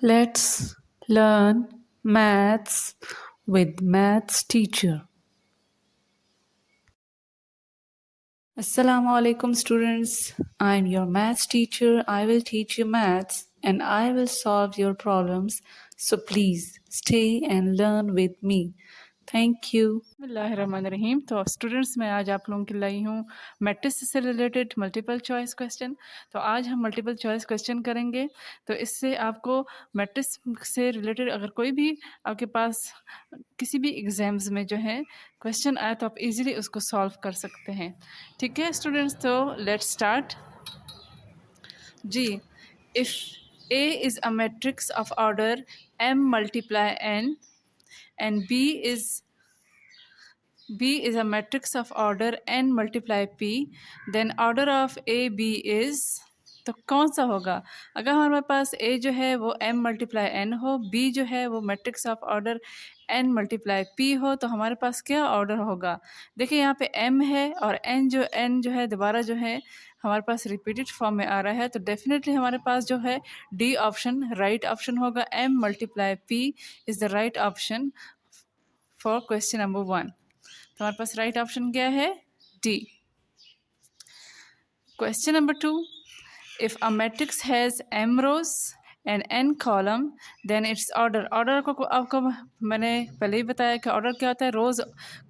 Let's learn maths with maths teacher. Assalamu alaikum students. I'm your maths teacher. I will teach you maths and I will solve your problems. So please stay and learn with me. Thank you. बिस्मिल्लाहिर्रहमानिर्रहीम। तो students मैं आज आप लोगों के लिए लाई हूँ matrix से रिलेटेड मल्टीपल चॉइस क्वेश्चन। तो आज हम मल्टीपल चॉइस क्वेश्चन करेंगे। तो इससे आपको मैट्रिक्स से रिलेटेड अगर कोई भी आपके पास किसी भी एग्ज़ाम्स में जो है क्वेश्चन आए तो आप इजीली उसको सॉल्व कर सकते हैं। ठीक है स्टूडेंट्स, तो लेट्स स्टार्ट। जी, if A is a matrix of order m multiply n and B is a matrix of order n multiply P, then order of A B is, तो कौन सा होगा? अगर हमारे पास A जो है वो m मल्टीप्लाई n हो, B जो है वो matrix of order n multiply P हो, तो हमारे पास क्या ऑर्डर होगा? देखिए यहाँ पे m है और n जो है दोबारा जो है हमारे पास रिपीटेड फॉर्म में आ रहा है, तो डेफिनेटली हमारे पास जो है डी ऑप्शन राइट ऑप्शन होगा। m multiply P is the right option for question number 1। तो हमारे पास राइट ऑप्शन क्या है? D. Question number 2, if a matrix has m rows and n column then its order. Order को आपको मैंने पहले ही बताया कि ऑर्डर क्या होता है, रोज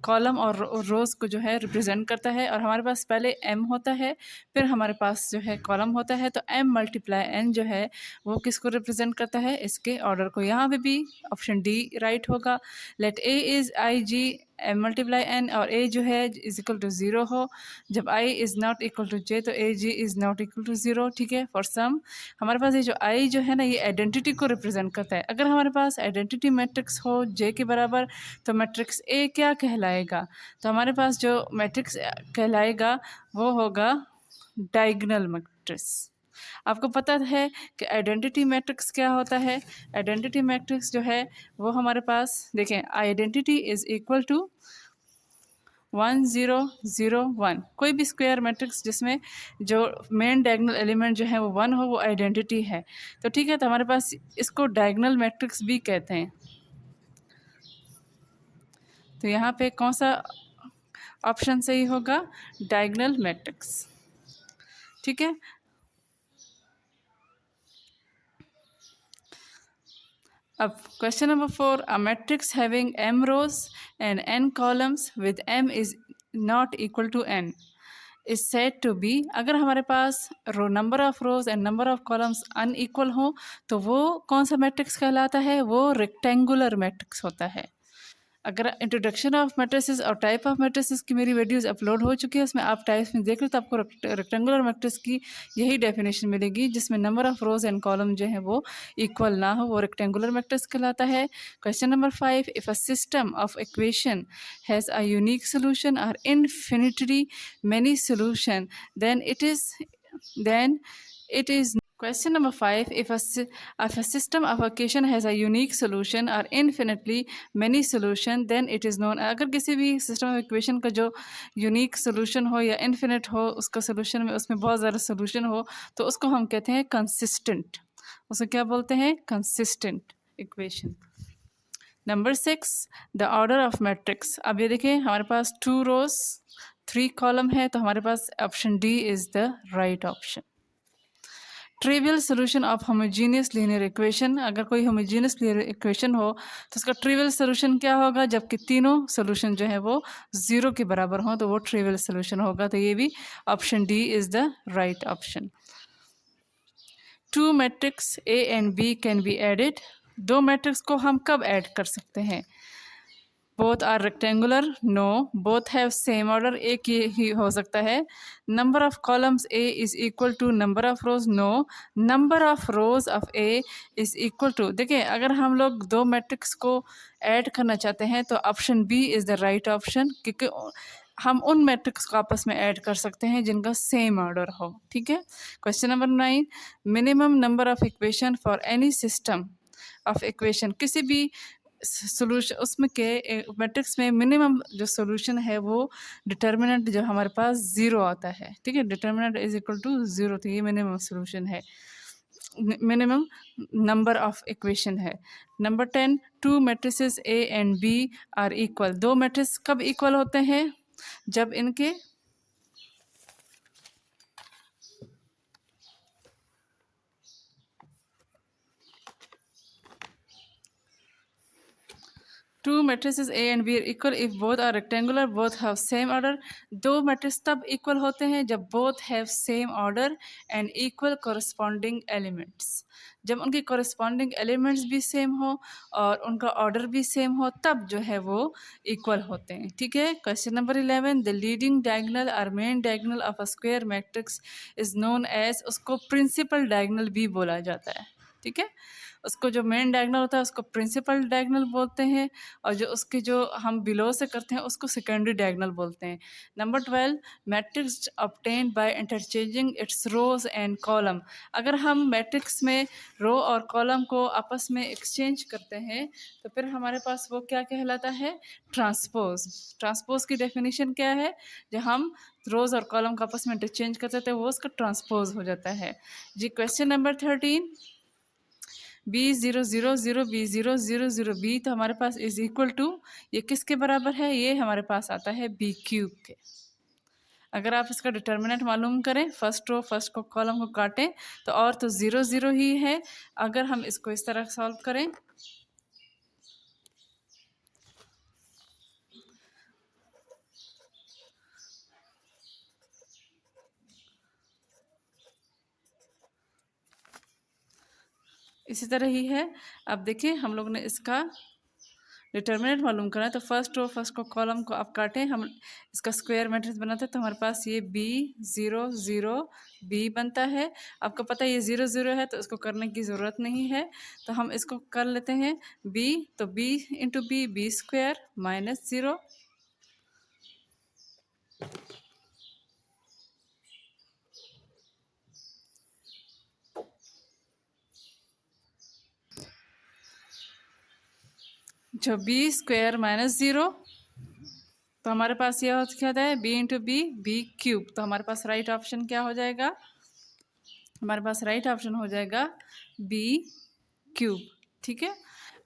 कॉलम और रोज को जो है रिप्रेजेंट करता है। और हमारे पास पहले m होता है, फिर हमारे पास जो है कॉलम होता है, तो m मल्टीप्लाई n जो है वो किसको रिप्रेजेंट करता है? इसके ऑर्डर को। यहाँ पे भी ऑप्शन डी राइट होगा। Let A is I J m multiply n और a जो है इज इक्वल टू 0 हो, जब i is not equal to j तो a g is not equal to 0। ठीक है, फॉर सम हमारे पास ये जो i जो है ना ये आइडेंटिटी को रिप्रेजेंट करता है। अगर हमारे पास आइडेंटिटी मैट्रिक्स हो j के बराबर तो मैट्रिक्स a क्या कहलाएगा? तो हमारे पास जो मैट्रिक्स कहलाएगा वो होगा डायगोनल मैट्रिक्स। आपको पता है कि आइडेंटिटी मैट्रिक्स क्या होता है? आइडेंटिटी मैट्रिक्स जो है वो हमारे पास देखें, आइडेंटिटी इज़ इक्वल टू 1 0 0 1। कोई भी स्क्वायर मैट्रिक्स जिसमें जो मेन डायगोनल एलिमेंट जो है वो 1 हो वो आइडेंटिटी है। तो ठीक है, तो हमारे पास इसको डायगोनल मैट्रिक्स भी कहते हैं। तो यहाँ पे कौन सा ऑप्शन सही होगा? Diagonal matrix. ठीक है, अब question number 4, a matrix having m rows and n columns with m is not equal to n is said to be. अगर हमारे पास number of rows and number of columns unequal हो तो वो कौन सा मैट्रिक्स कहलाता है? वो रेक्टेंगुलर मैट्रिक्स होता है। अगर इंट्रोडक्शन ऑफ मैट्रिसेस और टाइप ऑफ मैट्रिसेस की मेरी वीडियोस अपलोड हो चुकी है, उसमें आप टाइप्स में देख लो तो आपको रेक्टेंगुलर मैट्रिक्स की यही डेफिनेशन मिलेगी, जिसमें number of rows and column जो है वो इक्वल ना हो, वो रेक्टेंगुलर मैट्रिक्स कहलाता है। Question number 5, if a system of equation has a unique solution और infinitely many solution then it is question number 5, if a system of equation has a unique solution or infinitely many solution then it is known। अगर किसी भी system of equation का जो unique solution हो या infinite हो, उसका solution में उसमें बहुत ज़्यादा सोल्यूशन हो, तो उसको हम कहते हैं कंसिस्टेंट। उसको क्या बोलते हैं? Consistent equation. Number 6, the order of matrix. अब ये देखें हमारे पास 2 रोज 3 कॉलम है, तो हमारे पास option D is the right option. Trivial solution of homogeneous linear equation. अगर कोई होमोजीनियस लीनियर इक्वेशन हो तो उसका ट्रिवियल सोल्यूशन क्या होगा? जबकि तीनों सोल्यूशन जो है वो 0 के बराबर हों तो वो ट्रिवियल सोल्यूशन होगा। तो ये भी option D is the right option. 2 matrix A and B can be added. 2 matrix को हम कब ऐड कर सकते हैं? Both are rectangular, no. Both have same order, एक ही हो सकता है। Number of columns A is equal to number of rows, no. Number of rows of A is equal to, देखिए अगर हम लोग 2 मैट्रिक्स को ऐड करना चाहते हैं तो option B is the right option, क्योंकि हम उन मैट्रिक्स को आपस में ऐड कर सकते हैं जिनका सेम ऑर्डर हो। ठीक है, question number 9, minimum number of equation for any system of equation. किसी भी सोल्यूशन उसमें के मैट्रिक्स में मिनिमम जो सोल्यूशन है वो डिटर्मिनेंट जो हमारे पास 0 आता है। ठीक है, डिटर्मिनेंट इज इक्वल टू 0, तो ये मिनिमम सोल्यूशन है। मिनिमम नंबर ऑफ इक्वेशन है। Number 10, two matrices A and B are equal. दो मैट्रिक्स कब इक्वल होते हैं? जब इनके two matrices A and B are equal if both are rectangular, both have same order. दो matrix तब इक्वल होते हैं जब both have same order and equal corresponding elements. जब उनके कॉरस्पॉन्डिंग एलिमेंट्स भी सेम हो और उनका ऑर्डर भी सेम हो, तब जो है वो इक्वल होते हैं। ठीक है। Question number 11, the leading diagonal और main diagonal of a square matrix is known as. उसको प्रिंसिपल डायगोनल भी बोला जाता है। ठीक है। उसको जो मेन डायगोनल होता है उसको प्रिंसिपल डायगोनल बोलते हैं, और जो उसके जो हम बिलो से करते हैं उसको सेकेंडरी डायगोनल बोलते हैं। Number 12, matrix obtained by interchanging its rows and column. अगर हम मैट्रिक्स में रो और कॉलम को आपस में एक्सचेंज करते हैं तो फिर हमारे पास वो क्या कहलाता है? ट्रांसपोज। ट्रांसपोज की डेफिनेशन क्या है? जब हम रोज और कॉलम को आपस में इंटरचेंज करते हैं तो वो उसका ट्रांसपोज हो जाता है जी। Question number 13, B0 0 0 B0 0 0 B, तो हमारे पास इज इक्वल टू, ये किसके बराबर है? ये हमारे पास आता है B क्यूब के। अगर आप इसका डिटर्मिनेंट मालूम करें, फर्स्ट रो फर्स्ट को कॉलम को काटें तो और तो 0 0 ही है। अगर हम इसको इस तरह सॉल्व करें, इसी तरह ही है। अब देखिए हम लोग ने इसका डिटर्मिनेंट मालूम करना है, तो फर्स्ट रो फर्स्ट को कॉलम को आप काटें, हम इसका स्क्वायर मैट्रिक्स बनाते हैं तो हमारे पास ये B0 0 B बनता है। आपको पता है ये 0 0 है तो इसको करने की ज़रूरत नहीं है, तो हम इसको कर लेते हैं B, तो B into B, B square minus 0, जो B स्क्वायर माइनस 0, तो हमारे पास ये क्या होता है? B into B, B cube. तो हमारे पास राइट ऑप्शन क्या हो जाएगा? हमारे पास राइट ऑप्शन हो जाएगा B क्यूब। ठीक है।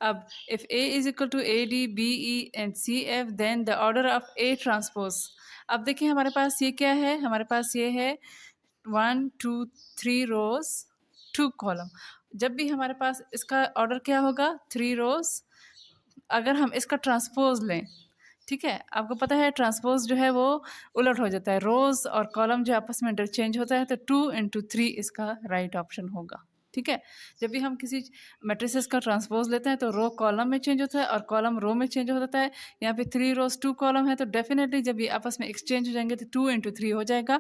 अब if A is equal to AD BE and CF, then the order of A transpose. अब देखिए हमारे पास ये क्या है? हमारे पास ये है 1 2 3 रोज 2 कॉलम। जब भी हमारे पास इसका ऑर्डर क्या होगा? 3 रोज। अगर हम इसका ट्रांसपोज लें, ठीक है, आपको पता है ट्रांसपोज जो है वो उलट हो जाता है, रोज और कॉलम जो आपस में इंटरचेंज होता है, तो 2 इंटू 3 इसका राइट ऑप्शन होगा। ठीक है। जब भी हम किसी मैट्रिसेस का ट्रांसपोज लेते हैं तो रो कॉलम में चेंज होता है और कॉलम रो में चेंज होता है। यहाँ पे 3 रोज 2 कॉलम है, तो डेफिनेटली जब ये आपस में एक्सचेंज हो जाएंगे तो 2 इंटू 3 हो जाएगा।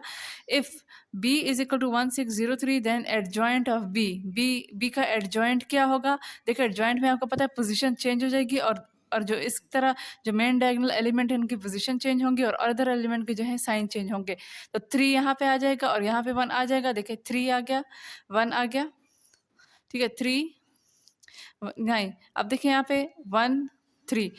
If B is equal to 1603, then adjoint of B का एडजॉइंट क्या होगा? देखिए एडजॉइंट में आपको पता है पोजिशन चेंज हो जाएगी, और जो इस तरह जो मेन डायगोनल एलिमेंट है उनकी पोजीशन चेंज होंगी और अदर एलिमेंट के जो है साइन चेंज होंगे। तो 3 यहाँ पे आ जाएगा और यहाँ पे 1 आ जाएगा। देखिए 3 आ गया, 1 आ गया। ठीक है, 3 नहीं, अब देखिए यहाँ पे 1 3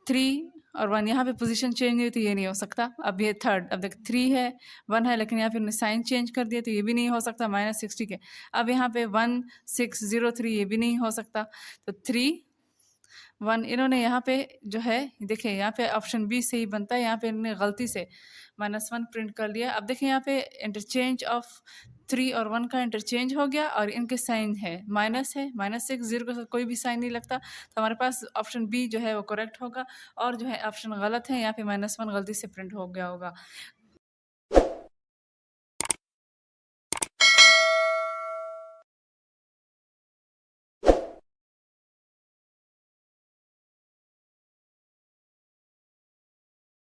3 और 1, यहाँ पे पोजीशन चेंज नहीं हुई तो ये नहीं हो सकता। अब ये थर्ड, अब देखिए 3 है 1 है, लेकिन यहाँ पे उन्होंने साइन चेंज कर दिया तो ये भी नहीं हो सकता, -60 के। अब यहाँ पे 1603, ये भी नहीं हो सकता। तो 3 1, इन्होंने यहाँ पे जो है देखिए यहाँ पे ऑप्शन बी सही बनता है, यहाँ पे इन्होंने गलती से -1 प्रिंट कर लिया। अब देखिए यहाँ पे इंटरचेंज ऑफ 3 और 1 का इंटरचेंज हो गया और इनके साइन है, माइनस है, -6 0 के साथ कोई भी साइन नहीं लगता, तो हमारे पास ऑप्शन बी जो है वो करेक्ट होगा। और जो है ऑप्शन गलत है, यहाँ पे -1 गलती से प्रिंट हो गया होगा।